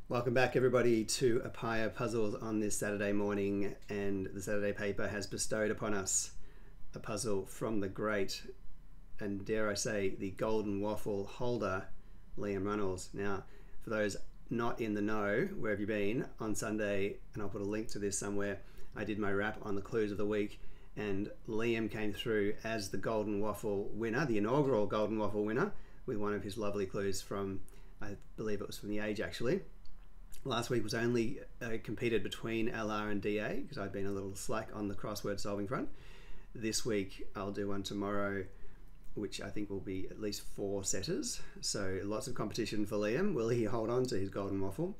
Welcome back everybody to Apaya Puzzles on this Saturday morning, and the Saturday paper has bestowed upon us a puzzle from the great, and dare I say, the golden waffle holder, Liam Runnels. Now, for those not in the know, where have you been? On Sunday, and I'll put a link to this somewhere, I did my wrap on the clues of the week, and Liam came through as the golden waffle winner, the inaugural golden waffle winner, with one of his lovely clues from, I believe it was from The Age actually. Last week was only competed between LR and DA because I'd been a little slack on the crossword solving front. This week I'll do one tomorrow, which I think will be at least 4 setters. So lots of competition for Liam. Will he hold on to his golden waffle?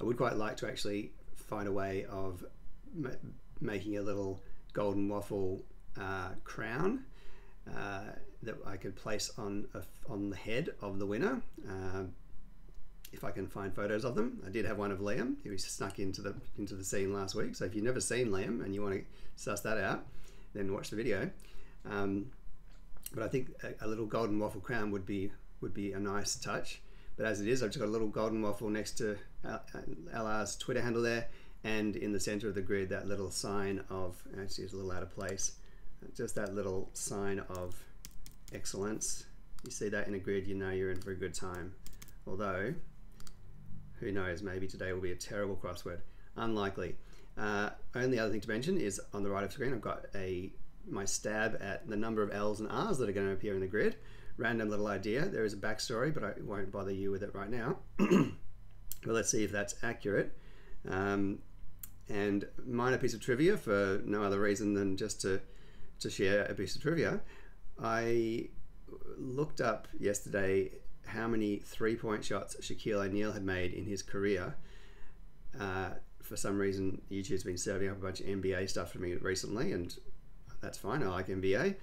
I would quite like to actually find a way of making a little golden waffle crown that I could place on the head of the winner. If I can find photos of them. I did have one of Liam. He was snuck into the scene last week. So if you've never seen Liam and you want to suss that out, then watch the video. But I think a little golden waffle crown would be a nice touch. But as it is, I've just got a little golden waffle next to LR's Twitter handle there, and in the center of the grid, that little sign of, actually it's a little out of place, just that little sign of excellence. You see that in a grid, you know you're in for a good time. Although, who knows, maybe today will be a terrible crossword. Unlikely. Only other thing to mention is on the right of screen, I've got my stab at the number of L's and R's that are going to appear in the grid. Random little idea. There is a backstory, but I won't bother you with it right now. But let's see if that's accurate. And minor piece of trivia for no other reason than just to share a piece of trivia. I looked up yesterday how many 3-point shots Shaquille O'Neal had made in his career. For some reason, YouTube's been serving up a bunch of NBA stuff for me recently, and that's fine. I like NBA,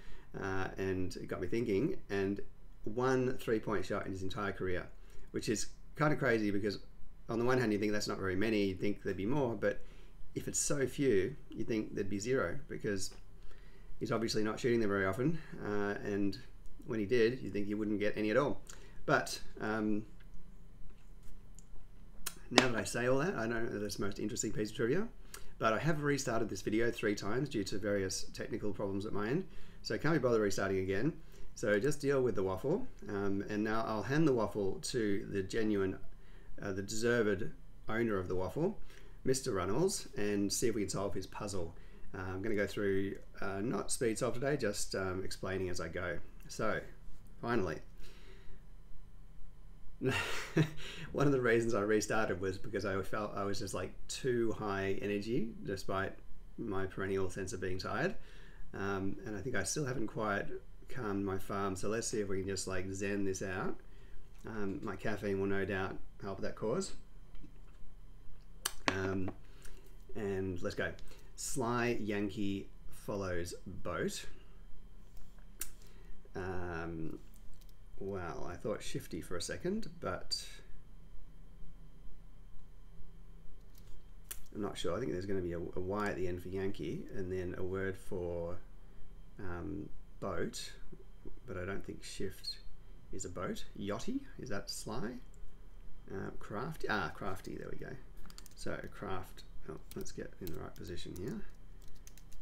and it got me thinking. And 1 3-point shot in his entire career, which is kind of crazy because on the one hand you think that's not very many, you think there'd be more, but if it's so few, you think there'd be 0 because he's obviously not shooting them very often, and when he did, you think he wouldn't get any at all. But now that I say all that, I know that it's the most interesting piece of trivia, but I have restarted this video 3 times due to various technical problems at my end, so I can't be bothered restarting again. So just deal with the waffle, and now I'll hand the waffle to the genuine, the deserved owner of the waffle, Mr. Runnels, and see if we can solve his puzzle. I'm going to go through, not speed solve today, just explaining as I go. So, finally. One of the reasons I restarted was because I felt I was just like too high energy despite my perennial sense of being tired, and I think I still haven't quite calmed my farm, so let's see if we can just like zen this out. My caffeine will no doubt help that cause, and let's go. Sly Yankee follows boat. Well, I thought shifty for a second, but I'm not sure. I think there's going to be a Y at the end for Yankee, and then a word for boat, but I don't think shift is a boat. Yachty, is that sly? Crafty, crafty, there we go. So craft, oh, let's get in the right position here.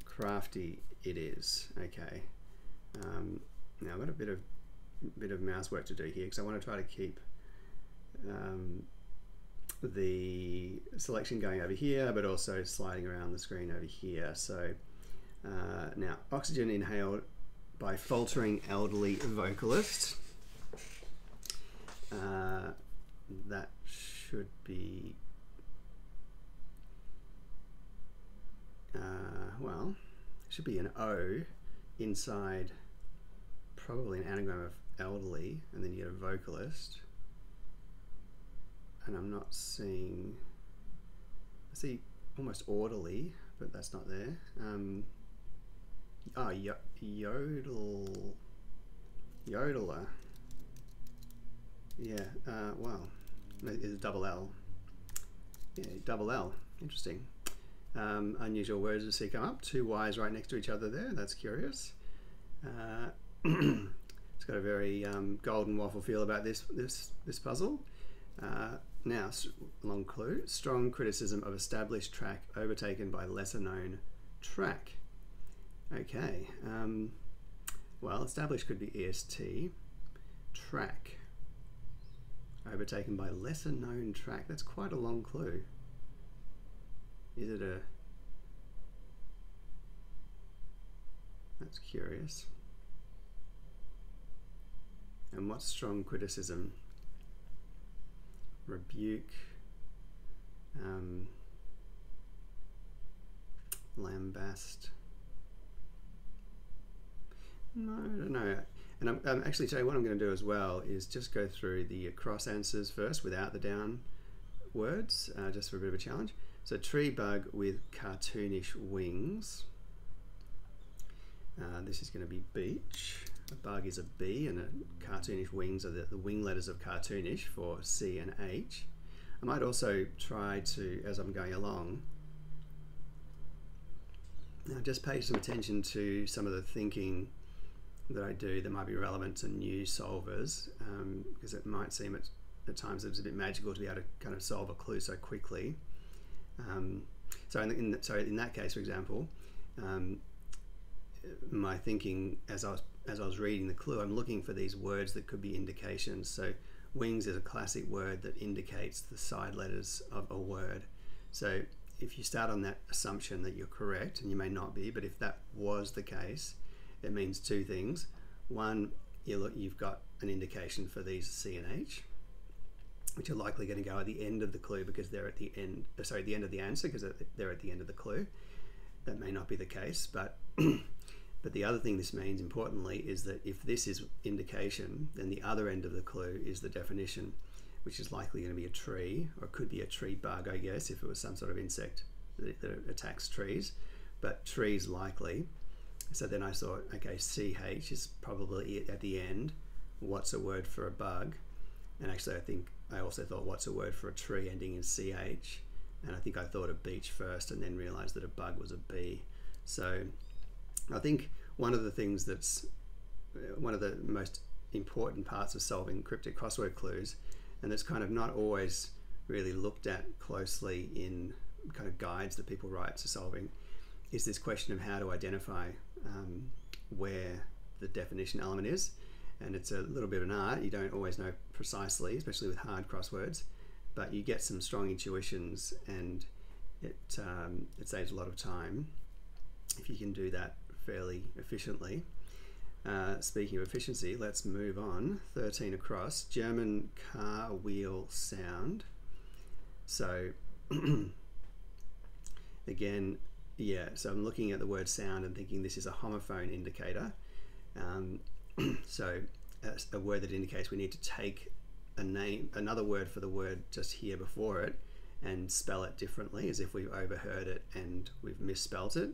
Crafty it is, okay. Now I've got a bit of mouse work to do here because I want to try to keep the selection going over here, but also sliding around the screen over here. So now, oxygen inhaled by faltering elderly vocalist. That should be, well, it should be an O inside, probably an anagram of elderly, and then you get a vocalist, and I'm not seeing, I see almost orderly, but that's not there. Yodeler, yeah, wow, it's a double L, yeah, double L, interesting. Unusual words to see come up, 2 Y's right next to each other there, that's curious. It's got a very golden waffle feel about this puzzle. Now, long clue, strong criticism of established track overtaken by lesser known track. Okay, well, established could be EST, track, overtaken by lesser known track. That's quite a long clue. Is it a... That's curious. And what's strong criticism? Rebuke, lambast. No, I don't know. And I'm actually telling you what I'm going to do as well is just go through the cross answers first without the down words, just for a bit of a challenge. So tree bug with cartoonish wings. This is going to be beach. A bug is a B, and cartoonish wings are the wing letters of cartoonish for C and H. I might also try to, as I'm going along, now just pay some attention to some of the thinking that I do that might be relevant to new solvers, because it might seem at times that it's a bit magical to be able to kind of solve a clue so quickly. So in that case, for example, my thinking as I was reading the clue, I'm looking for these words that could be indications. So wings is a classic word that indicates the side letters of a word. So if you start on that assumption that you're correct, and you may not be, but if that was the case, it means two things. One, you've got an indication for these C and H, which are likely going to go at the end of the clue because they're at the end, sorry, the end of the answer because they're at the end of the clue. That may not be the case, but but the other thing this means, importantly, is that if this is indication, then the other end of the clue is the definition, which is likely going to be a tree, or it could be a tree bug, I guess, if it was some sort of insect that attacks trees, but trees likely. So then I thought, okay, CH is probably at the end. What's a word for a bug? And actually I also thought, what's a word for a tree ending in CH? And I think I thought of beach first and then realized that a bug was a B. So I think one of the things that's one of the most important parts of solving cryptic crossword clues, and that's kind of not always really looked at closely in kind of guides that people write to solving, is this question of how to identify where the definition element is. And it's a little bit of an art. You don't always know precisely, especially with hard crosswords, but you get some strong intuitions, and it saves a lot of time if you can do that fairly efficiently. Speaking of efficiency, let's move on. 13 across, German car wheel sound. So again, yeah, so I'm looking at the word sound and thinking this is a homophone indicator. So a word that indicates we need to take a name, another word for the word just here before it, and spell it differently, as if we've overheard it and we've misspelt it.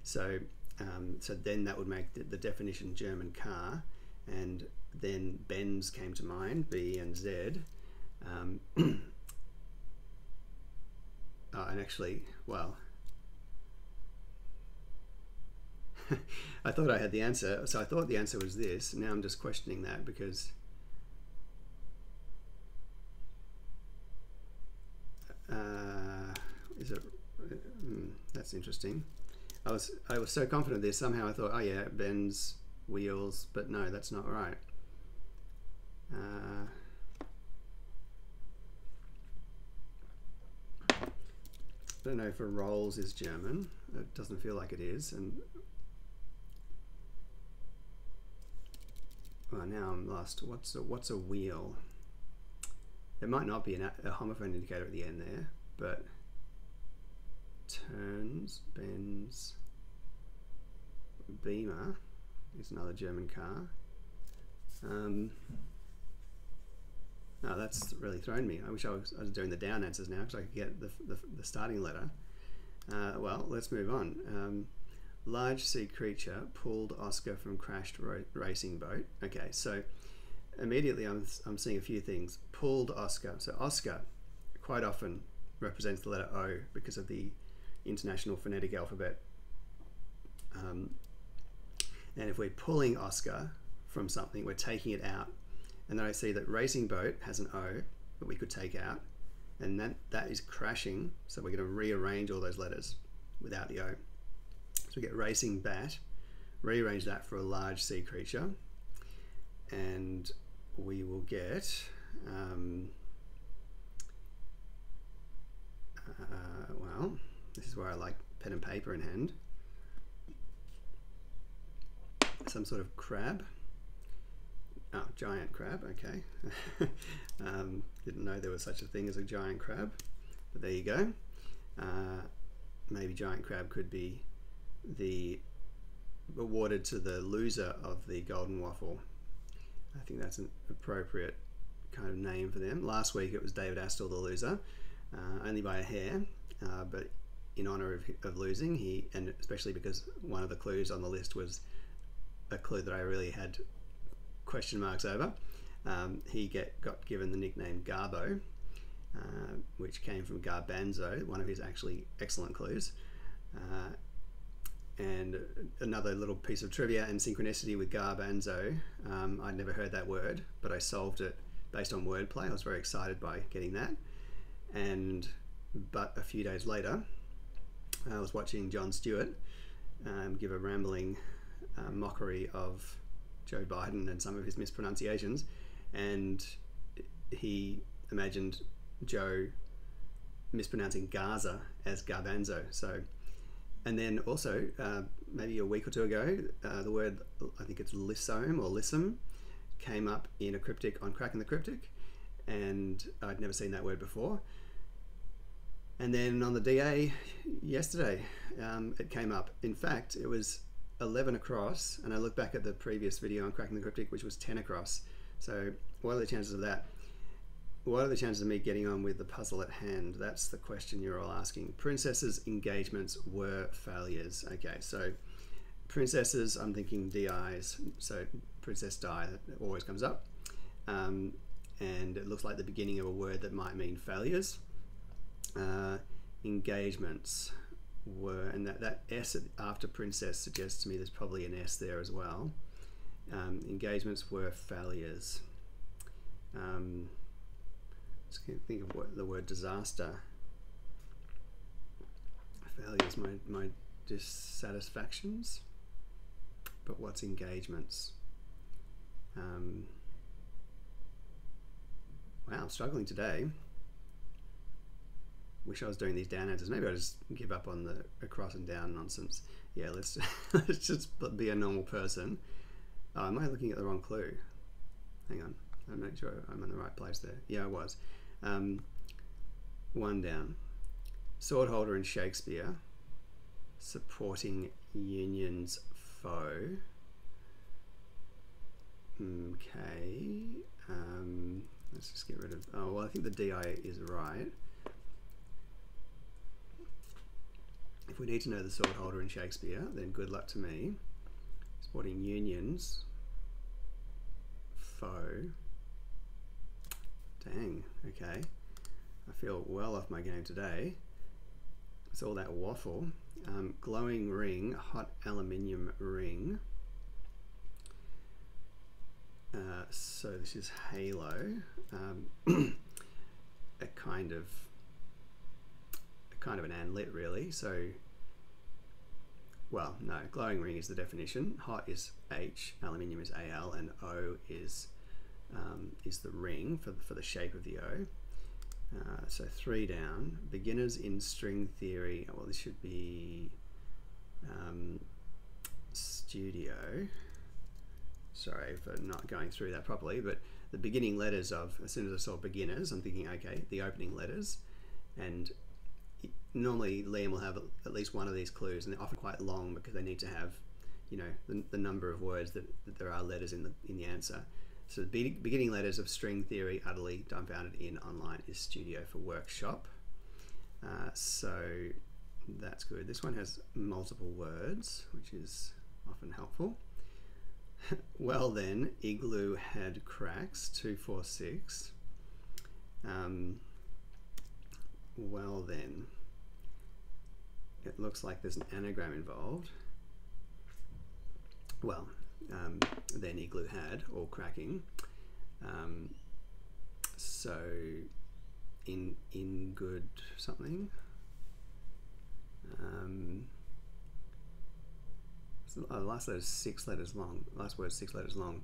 So so then that would make the definition German car, and then Benz came to mind, B and Z. Oh, and actually, well, I thought I had the answer, so I thought the answer was this. Now I'm just questioning that because is it? That's interesting. I was so confident of this. Somehow I thought, oh yeah, Ben's wheels, but no, that's not right. I don't know if a rolls is German. It doesn't feel like it is, and well, now I'm lost. What's a wheel? It might not be a homophone indicator at the end there, but turns, bends, Beamer is another German car. Oh, that's really thrown me. I wish I was doing the down answers now because I could get the starting letter. Well, let's move on. Large sea creature pulled Oscar from crashed racing boat. Okay, so immediately I'm seeing a few things. Pulled Oscar. So Oscar quite often represents the letter O because of the International Phonetic Alphabet. And if we're pulling Oscar from something, we're taking it out. And then I see that racing boat has an O, that we could take out, and that is crashing, so we're going to rearrange all those letters without the O. So we get racing bat, rearrange that for a large sea creature, and we will get well, this is where I like pen and paper in hand, some sort of crab. Oh, giant crab, okay. Didn't know there was such a thing as a giant crab, but there you go. Maybe giant crab could be awarded to the loser of the golden waffle. I think that's an appropriate kind of name for them. Last week it was David Astle, the loser, only by a hair, but in honor of losing, and especially because one of the clues on the list was a clue that I really had question marks over, he got given the nickname Garbo, which came from Garbanzo, one of his actually excellent clues. And another little piece of trivia and synchronicity with Garbanzo, I'd never heard that word, but I solved it based on wordplay. I was very excited by getting that. But a few days later, I was watching Jon Stewart give a rambling mockery of Joe Biden and some of his mispronunciations, and he imagined Joe mispronouncing Gaza as Garbanzo. So, and then also maybe a week or two ago, the word, I think it's lissome or lissome, came up in a cryptic on Cracking the Cryptic, and I'd never seen that word before. And then on the DA yesterday, it came up. In fact, it was 11 across, and I look back at the previous video on Cracking the Cryptic, which was 10 across. So what are the chances of that? What are the chances of me getting on with the puzzle at hand? That's the question you're all asking. Princesses' engagements were failures. Okay, so princesses, I'm thinking DIs, so princess die, that always comes up. And it looks like the beginning of a word that might mean failures. Engagements were, and that S after princess suggests to me there's probably an S there as well. Engagements were failures. Just can't think of what the word disaster. Failures, my dissatisfactions. But what's engagements? Wow, I'm struggling today. Wish I was doing these down answers. Maybe I'll just give up on the across and down nonsense. Yeah, let's just be a normal person. Oh, am I looking at the wrong clue? Hang on, I'm not sure I'm in the right place there. Yeah, I was. One down. Sword holder in Shakespeare, supporting Union's foe. Okay. Let's just get rid of. Oh well, I think the DI is right. If we need to know the sword holder in Shakespeare, then good luck to me. Supporting Union's foe. Dang, okay. I feel well off my game today. It's all that waffle. Glowing ring, hot aluminium ring. So this is halo. A kind of an anlit really. So, well, no, glowing ring is the definition. Hot is H, aluminium is AL, and O is the ring for the shape of the O. So 3 down. Beginners in string theory. Well, this should be studio. Sorry for not going through that properly, but the beginning letters of, as soon as I saw beginners, I'm thinking, okay, the opening letters. And normally Liam will have at least one of these clues, and they're often quite long because they need to have, you know, the number of words that there are letters in the answer. So the beginning letters of string theory, utterly dumbfounded in online, is studio for workshop. So that's good. This one has multiple words, which is often helpful. Well then, igloo had cracks, 2, 4, 6. Well then, it looks like there's an anagram involved. Well, then igloo had, or cracking. So in good something. So, oh, the last letter is 6 letters long. Last word is 6 letters long.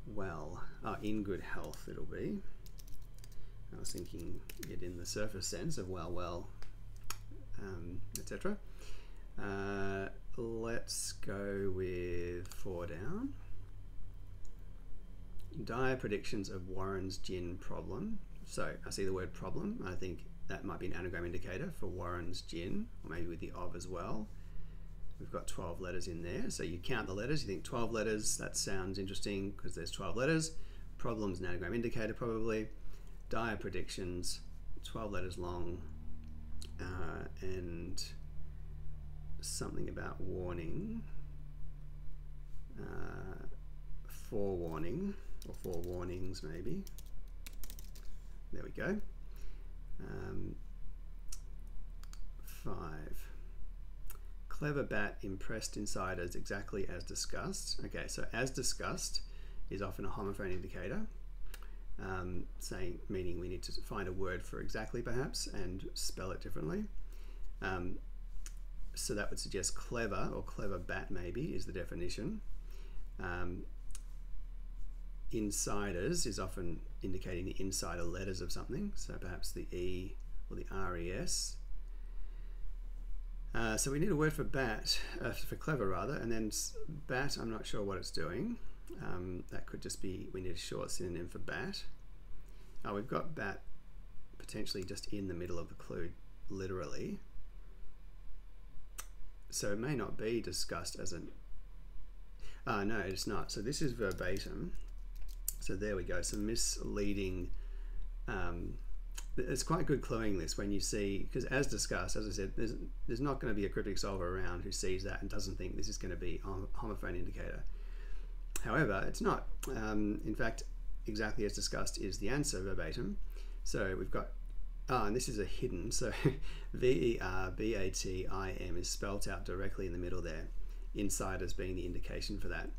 Well, in good health it'll be. I was thinking it in the surface sense of well, etc. Let's go with 4 down. Dire predictions of Warren's gin problem. So I see the word problem. I think that might be an anagram indicator for Warren's gin, or maybe with the of as well. We've got 12 letters in there. So you count the letters, you think 12 letters, that sounds interesting because there's 12 letters. Problem's an anagram indicator probably. Dire predictions, 12 letters long, and something about warning, forewarning, or forewarnings maybe. There we go. 5. Clever bat impressed insiders exactly as discussed. Okay, so as discussed is often a homophone indicator, meaning we need to find a word for exactly perhaps and spell it differently. So that would suggest clever, or clever bat maybe is the definition. Insiders is often indicating the insider letters of something, so perhaps the E or the RES. So we need a word for bat, for clever rather, and then bat, I'm not sure what it's doing. That could just be, we need a short synonym for bat. We've got bat potentially just in the middle of the clue, literally. So it may not be discussed as an... no, it's not. So this is verbatim. So there we go. Some misleading... it's quite good cluing this when you see, because as discussed, as I said, there's not going to be a cryptic solver around who sees that and doesn't think this is going to be a homophone indicator. However, it's not. In fact, exactly as discussed is the answer verbatim. So we've got, and this is a hidden, so V-E-R-B-A-T-I-M is spelt out directly in the middle there, insiders being the indication for that.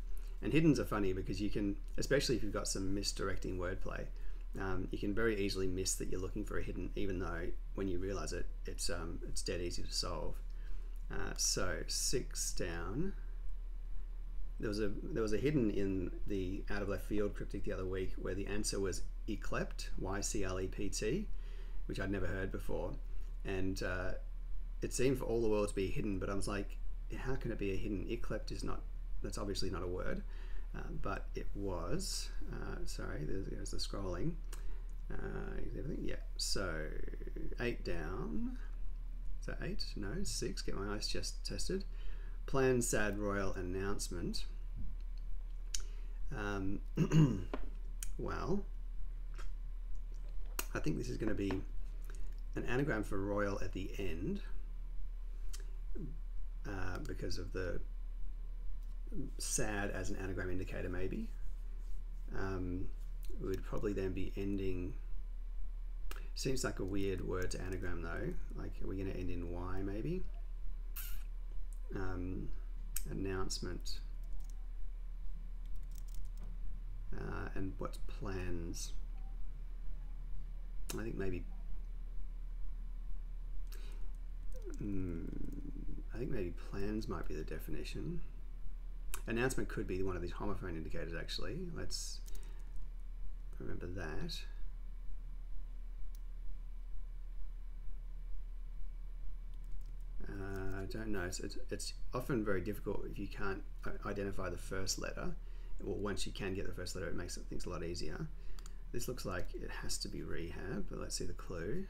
And hiddens are funny because you can, especially if you've got some misdirecting wordplay, you can very easily miss that you're looking for a hidden, even though when you realize it, it's dead easy to solve. So 6 down. There was a hidden in the out of left field cryptic the other week where the answer was yclept, Y-C-L-E-P-T, which I'd never heard before, and it seemed for all the world to be hidden, but I was like, how can it be a hidden? Yclept is not, that's obviously not a word, but it was. Sorry, there's the scrolling. Everything, yeah. So 8 down. Is that 8? No, 6. Get my eyes just tested. Planned sad royal announcement. Well, I think this is going to be an anagram for royal at the end, because of the sad as an anagram indicator maybe. We would probably then be ending, seems like a weird word to anagram though, like are we going to end in Y maybe? Announcement, and what's plans? I think maybe plans might be the definition. Announcement could be one of these homophone indicators actually. Let's remember that. I don't know. It's often very difficult if you can't identify the first letter. Well, once you can get the first letter, it makes things a lot easier. This looks like it has to be rehab, but let's see the clue.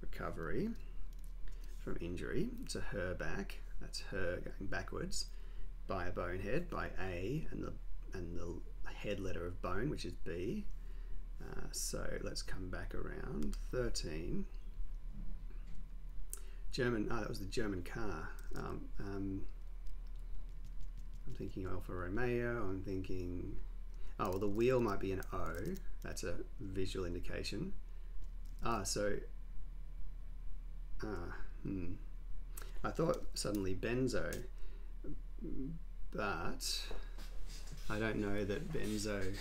Recovery from injury. It's a her back. That's her going backwards by a bonehead, by A, and the head letter of bone, which is B. So let's come back around. 13. German, that was the German car. I'm thinking Alfa Romeo, I'm thinking, oh, well the wheel might be an O, that's a visual indication. I thought suddenly benzo, but I don't know that benzo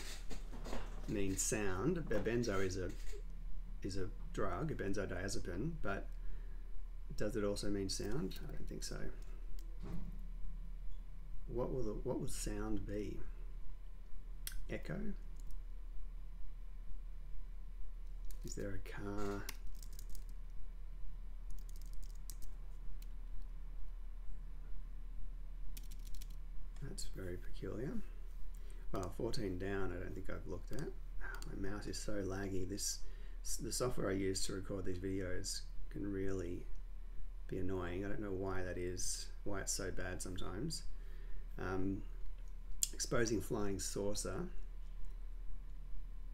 means sound. A benzo is a drug, a benzodiazepine, but does it also mean sound? I don't think so. What will sound be? Echo? Is there a car? That's very peculiar. Well, 14 down, I don't think I've looked at. My mouse is so laggy. The software I use to record these videos can really be annoying. I don't know why that is, why it's so bad sometimes. Exposing flying saucer.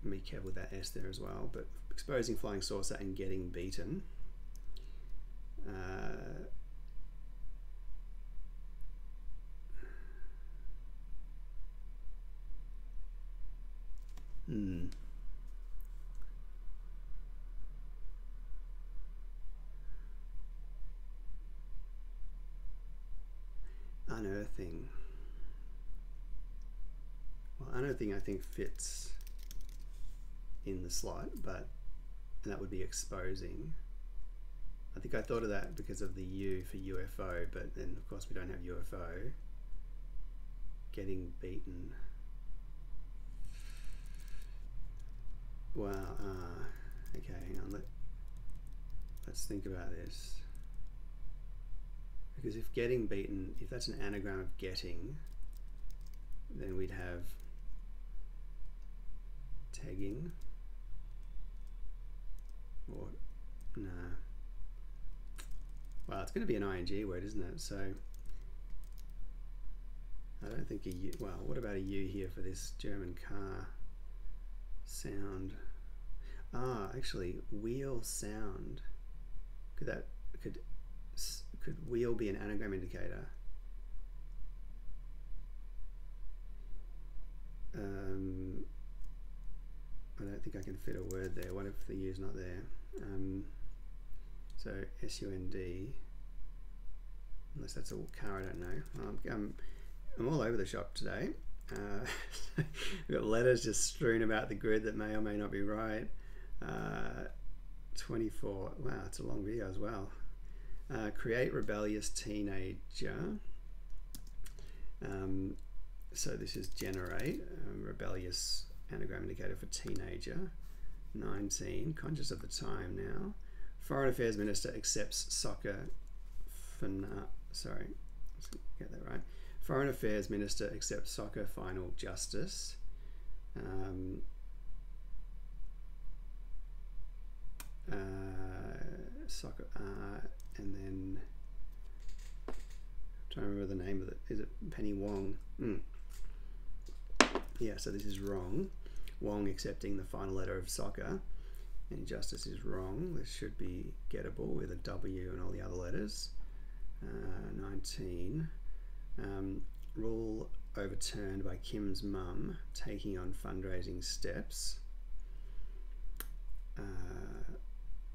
Be careful with that S there as well, but exposing flying saucer and getting beaten. Unearthing. Well, unearthing I think fits in the slot, but and that would be exposing. I think I thought of that because of the U for UFO, but then of course we don't have UFO. Getting beaten. Wow. Okay, hang on. Let's think about this. Because if getting beaten, if that's an anagram of getting, then we'd have tagging. Or nah. Well, it's going to be an ing word, isn't it? So I don't think a U. Well, what about a U here for this German car sound? Actually, wheel sound. Could wheel be an anagram indicator? I don't think I can fit a word there. What if the U's not there? So SUND, unless that's a car, I don't know. I'm all over the shop today. We've got letters just strewn about the grid that may or may not be right. 24, wow, it's a long video as well. Create rebellious teenager. So this is generate, rebellious anagram indicator for teenager. 19, conscious of the time now. Foreign Affairs Minister accepts soccer. Sorry, let's get that right. Foreign Affairs Minister accepts soccer final justice. Soccer, and then I'm trying to remember the name of it. Is it Penny Wong? Yeah, so this is wrong. Wong accepting the final letter of soccer, and justice is wrong. This should be gettable with a W and all the other letters. 19. Rule overturned by Kim's mum, taking on fundraising steps.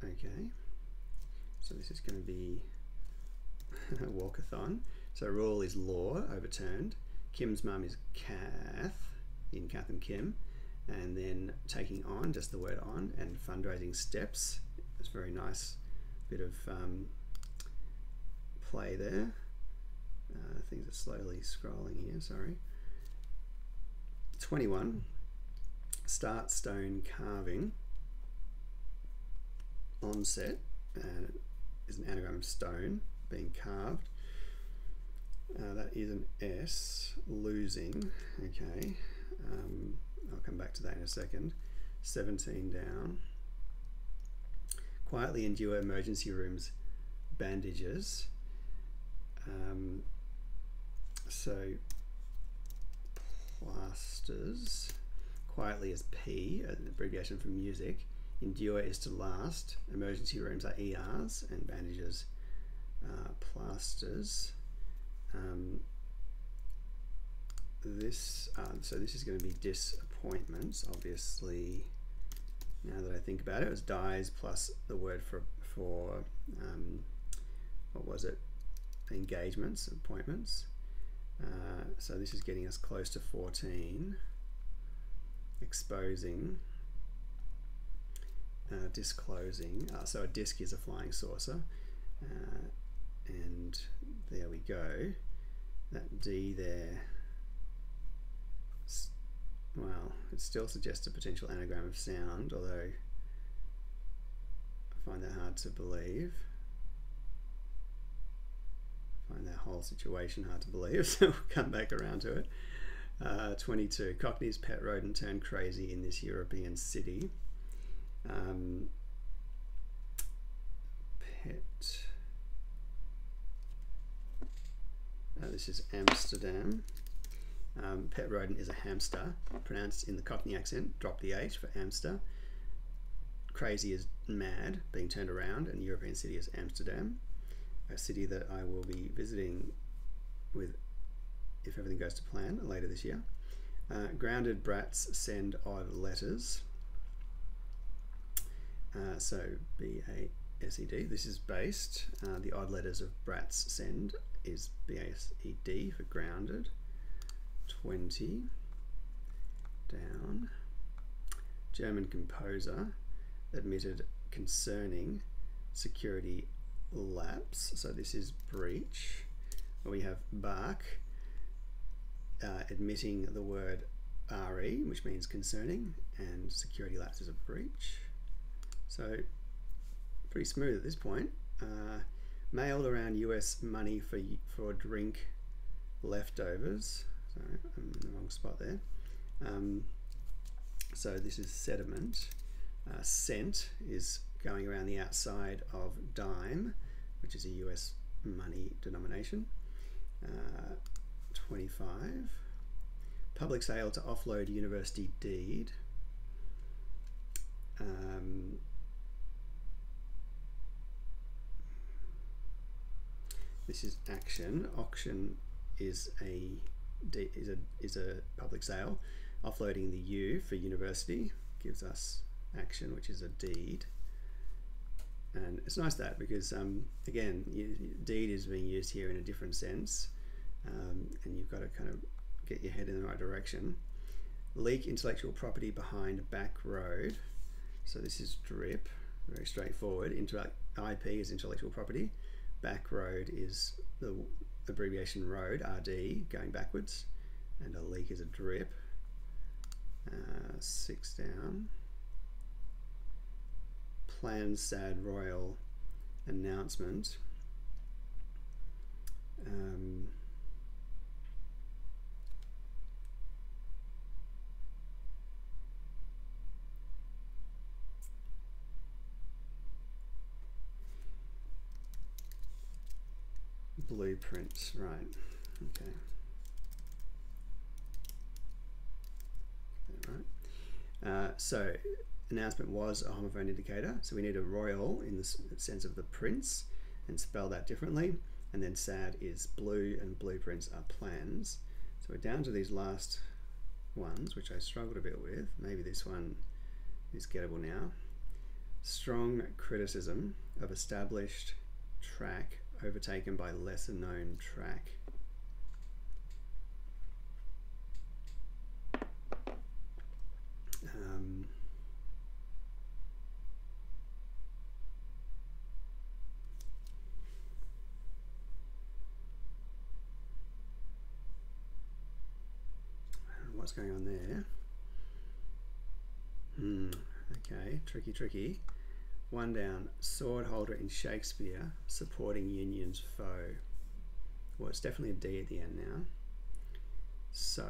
Okay, so this is going to be a walkathon. So rule is law, overturned. Kim's mum is Kath, in Kath and Kim. And then taking on, just the word on, and fundraising steps. It's a very nice bit of play there. Things are slowly scrolling here, sorry. 21, start stone carving. Onset is an anagram of stone being carved. That is an S. Losing, okay. I'll come back to that in a second. 17 down. Quietly endure emergency rooms bandages. So plasters. Quietly is P, an abbreviation for music. Endure is to last. Emergency rooms are ERs, and bandages plasters. So this is going to be disappointments, obviously. Now that I think about it, it was dies plus the word for what was it? Engagements, appointments. So this is getting us close to 14. exposing, disclosing. So a disc is a flying saucer, and there we go. That D there, well, it still suggests a potential anagram of sound, although I find that hard to believe. I find that whole situation hard to believe, so we'll come back around to it. 22. Cockney's pet rodent turned crazy in this European city. This is Amsterdam. Pet rodent is a hamster, pronounced in the Cockney accent. Drop the H for Amster. Crazy is mad, being turned around, and European city is Amsterdam, a city that I will be visiting with, if everything goes to plan, later this year. Grounded brats send odd letters. So B-A-S-E-D. This is based. The odd letters of brats send is B-A-S-E-D for grounded. 20. Down. German composer admitted concerning security lapse. So this is breach. We have Bach admitting the word RE, which means concerning, and security lapse is a breach. So pretty smooth at this point. Mailed around US money for drink leftovers. Sorry, I'm in the wrong spot there. So this is sediment. Cent is going around the outside of dime, which is a US money denomination. 25. Public sale to offload university deed. This is action. Auction is a public sale. Offloading the U for university gives us action, which is a deed. And it's nice that, because again, deed is being used here in a different sense, and you've got to kind of get your head in the right direction. Leak intellectual property behind back road. So this is DRIP, very straightforward. IP is intellectual property. Back road is the abbreviation road, RD, going backwards, and a leak is a DRIP. 6 down. Planned sad royal announcement. Blueprint, right, okay. So announcement was a homophone indicator, so we need a royal in the sense of the prince and spell that differently, and then sad is blue and blueprints are plans. So we're down to these last ones, which I struggled a bit with. Maybe this one is gettable now. Strong criticism of established track overtaken by lesser known track. What's going on there? Okay, tricky. One down, sword holder in Shakespeare supporting Union's foe. Well, it's definitely a D at the end now. So,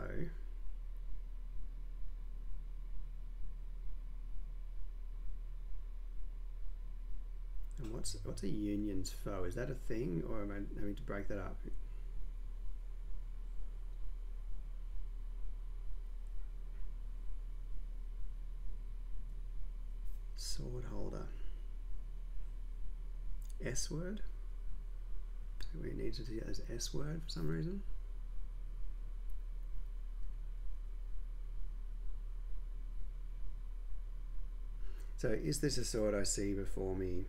and what's a Union's foe? Is that a thing, or am I having to break that up? Sword holder. S word? We need to see that as S word for some reason. So is this a sword I see before me?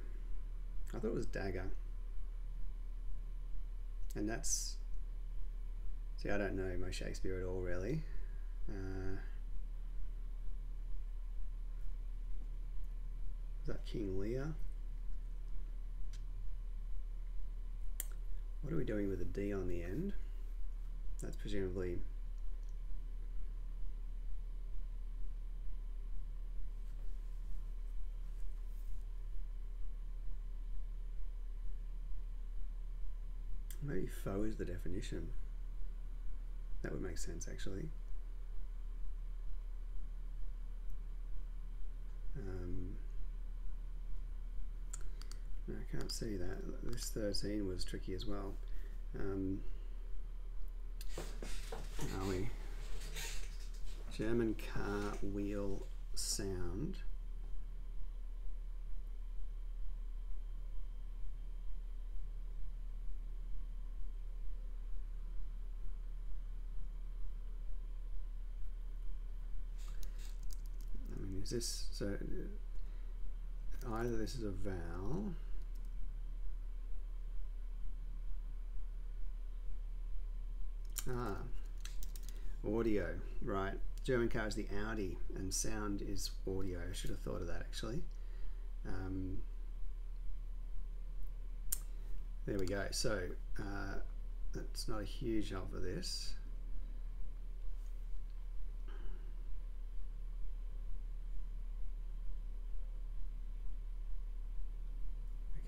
I thought it was dagger. And that's, see, I don't know my Shakespeare at all really. Is that King Lear? What are we doing with the D on the end? That's presumably maybe foe is the definition. That would make sense actually. No, I can't see that. This 13 was tricky as well. Are we? German car wheel sound. I mean, is this, so either this is a vowel, audio, right. German car is the Audi and sound is audio. I should have thought of that actually. There we go. So that's not a huge help for this.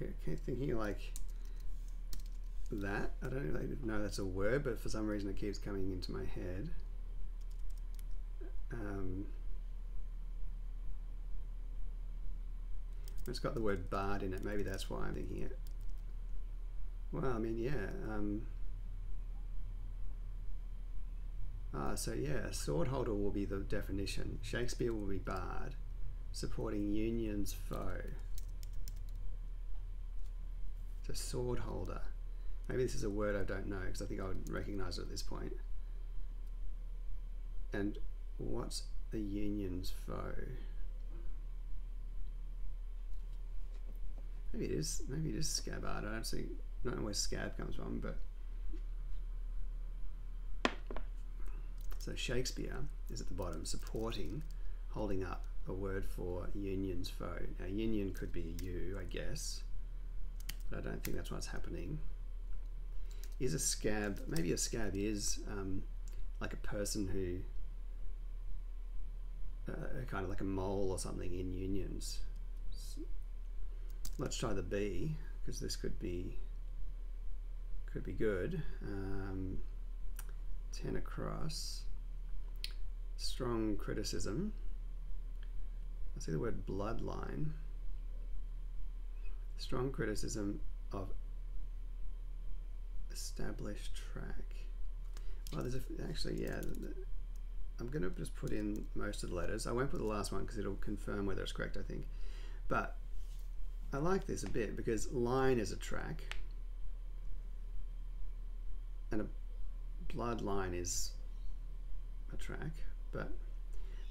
Okay, thinking like that. I don't even know that's a word, but for some reason it keeps coming into my head. It's got the word bard in it. Maybe that's why I'm thinking it. Well, I mean, yeah. So yeah, sword holder will be the definition. Shakespeare will be bard, supporting Union's foe. So sword holder. Maybe this is a word I don't know because I think I would recognize it at this point. And what's the Union's foe? Maybe it is scabbard. I don't know where scab comes from, but so Shakespeare is at the bottom, supporting, holding up a word for Union's foe. Now Union could be a U, I guess, but I don't think that's what's happening. Is a scab, maybe a scab is like a person who, kind of like a mole or something in unions. Let's try the B, because this could be good. 10 across. Strong criticism. I see the word bloodline. Strong criticism of established track. Well, there's actually, yeah, I'm going to just put in most of the letters. I won't put the last one because it'll confirm whether it's correct, I think. But I like this a bit because line is a track and a bloodline is a track. But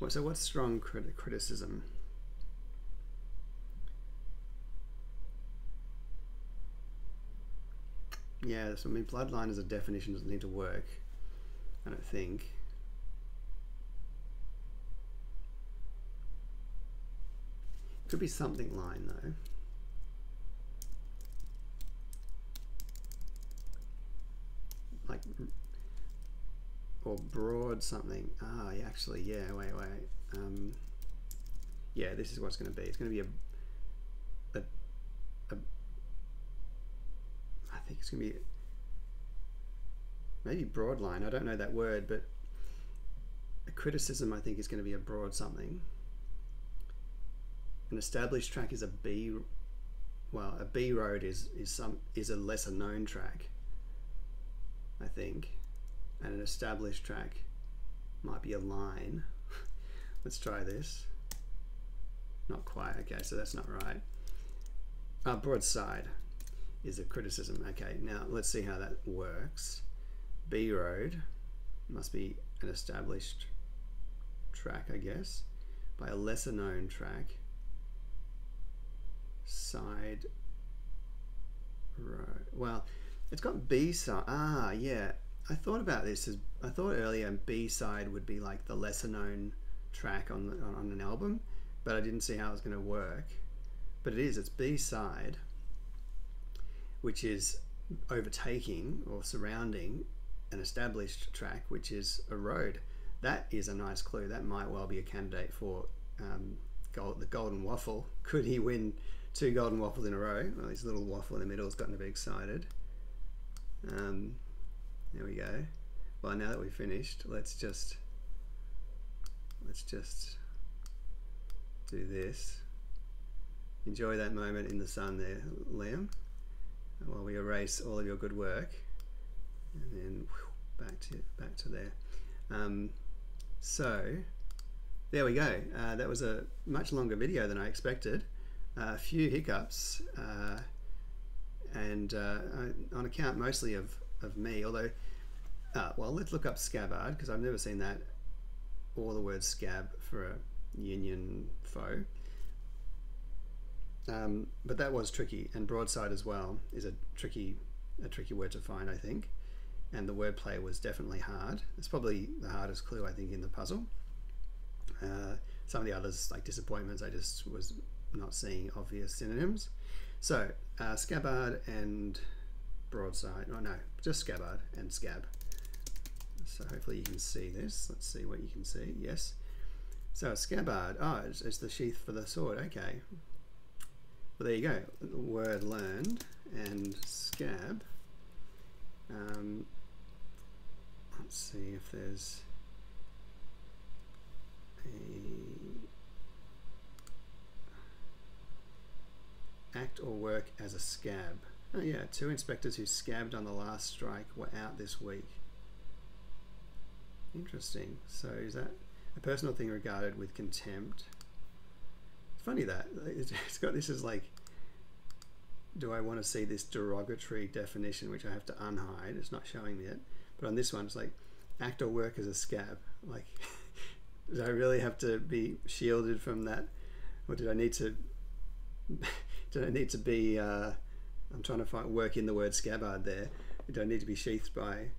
so what's strong criticism? Yeah, so I mean, bloodline as a definition doesn't need to work, I don't think. Could be something line though. Like, or broad something. Ah, yeah, actually, yeah, wait. Yeah, this is what it's going to be. It's going to be I think it's going to be maybe broad line. I don't know that word, but a criticism I think is going to be a broad something. An established track is a B. Well, a B road is a lesser known track, I think, and an established track might be a line. Let's try this. Not quite. Okay, so that's not right. Broadside is a criticism. Okay, now let's see how that works. B road must be an established track, I guess, by a lesser known track. Side road. Well, it's got B side. Ah, yeah. I thought about this as I thought earlier. B side would be like the lesser known track on an album, but I didn't see how it was going to work. but it's B side, which is overtaking or surrounding an established track, which is a road. That is a nice clue. That might well be a candidate for the golden waffle. Could he win 2 golden waffles in a row? Well, his little waffle in the middle has gotten a bit excited. There we go. Well, now that we've finished, let's just do this. Enjoy that moment in the sun there, Liam, while we erase all of your good work, and then back to there. So there we go. That was a much longer video than I expected. A few hiccups, and on account mostly of me. Although, well, let's look up scabbard, because I've never seen that or the word scab for a union foe. But that was tricky, and broadside as well is a tricky word to find, I think. And the wordplay was definitely hard. It's probably the hardest clue, I think, in the puzzle. Some of the others, like disappointments, I just was not seeing obvious synonyms. So scabbard and broadside. Oh no, just scabbard and scab. So hopefully you can see this. Let's see what you can see. Yes. So a scabbard. Oh, it's the sheath for the sword. Okay. Well, there you go. Word learned. And scab. Let's see if there's a act or work as a scab. Oh yeah, 2 inspectors who scabbed on the last strike were out this week. Interesting. So is that a personal thing regarded with contempt? It's funny that it's got this as like, do I want to see this derogatory definition, which I have to unhide? It's not showing me it. But on this one, it's like act or work as a scab. Like, do I really have to be shielded from that, or did I need to? Did I need to be? I'm trying to work in the word scabbard there. Do I need to be sheathed by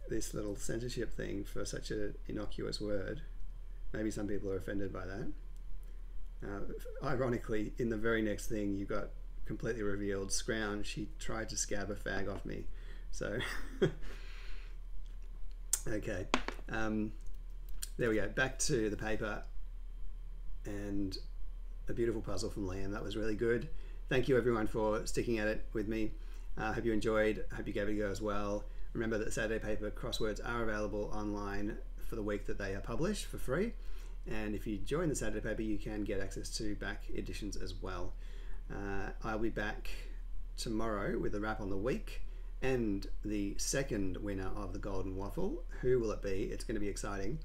this little censorship thing for such an innocuous word? Maybe some people are offended by that. Ironically, in the very next thing, you got completely revealed. Scrounge, she tried to scab a fag off me. So, okay. There we go. Back to the paper and a beautiful puzzle from Liam. That was really good. Thank you everyone for sticking at it with me. Hope you enjoyed. Hope you gave it a go as well. Remember that Saturday paper crosswords are available online for the week that they are published for free. And if you join the Saturday paper, you can get access to back editions as well. I'll be back tomorrow with a wrap on the week and the second winner of the Golden Waffle. Who will it be? It's going to be exciting.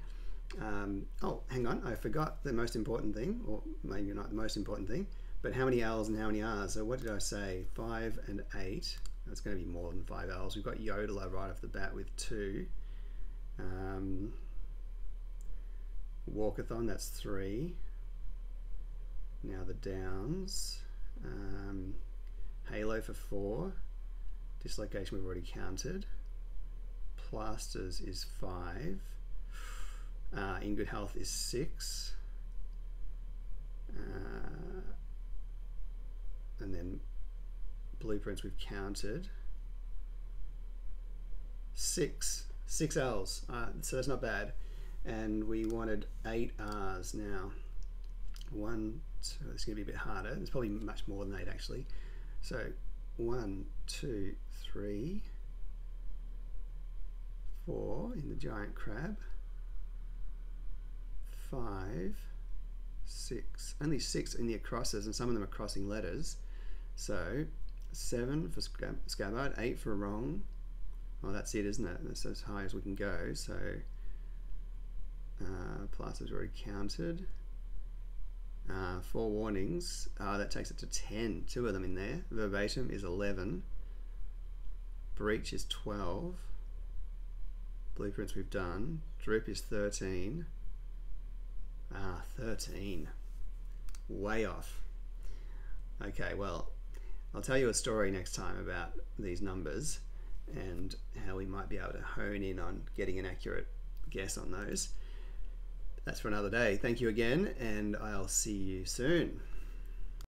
Oh, hang on. I forgot the most important thing, or maybe not the most important thing, but how many L's and how many R's? So what did I say? 5 and 8. That's going to be more than 5 L's. We've got yodeler right off the bat with 2. Walkathon, that's 3. Now the downs. Halo for 4. Dislocation we've already counted. Plasters is 5. In good health is 6. And then blueprints we've counted. 6 L's. So that's not bad. And we wanted 8 R's now. 1, 2, it's going to be a bit harder. It's probably much more than 8 actually. So 1, 2, 3, 4 in the giant crab. 5, 6. Only 6 in the acrosses, and some of them are crossing letters. So 7 for scabbard, 8 for wrong. Well, that's it, isn't it? That's as high as we can go. So plasters already counted. 4 warnings. That takes it to 10. 2 of them in there. Verbatim is 11. Breach is 12. Blueprints we've done. Drip is 13. 13. Way off. Okay, well, I'll tell you a story next time about these numbers and how we might be able to hone in on getting an accurate guess on those. That's for another day. Thank you again, and I'll see you soon.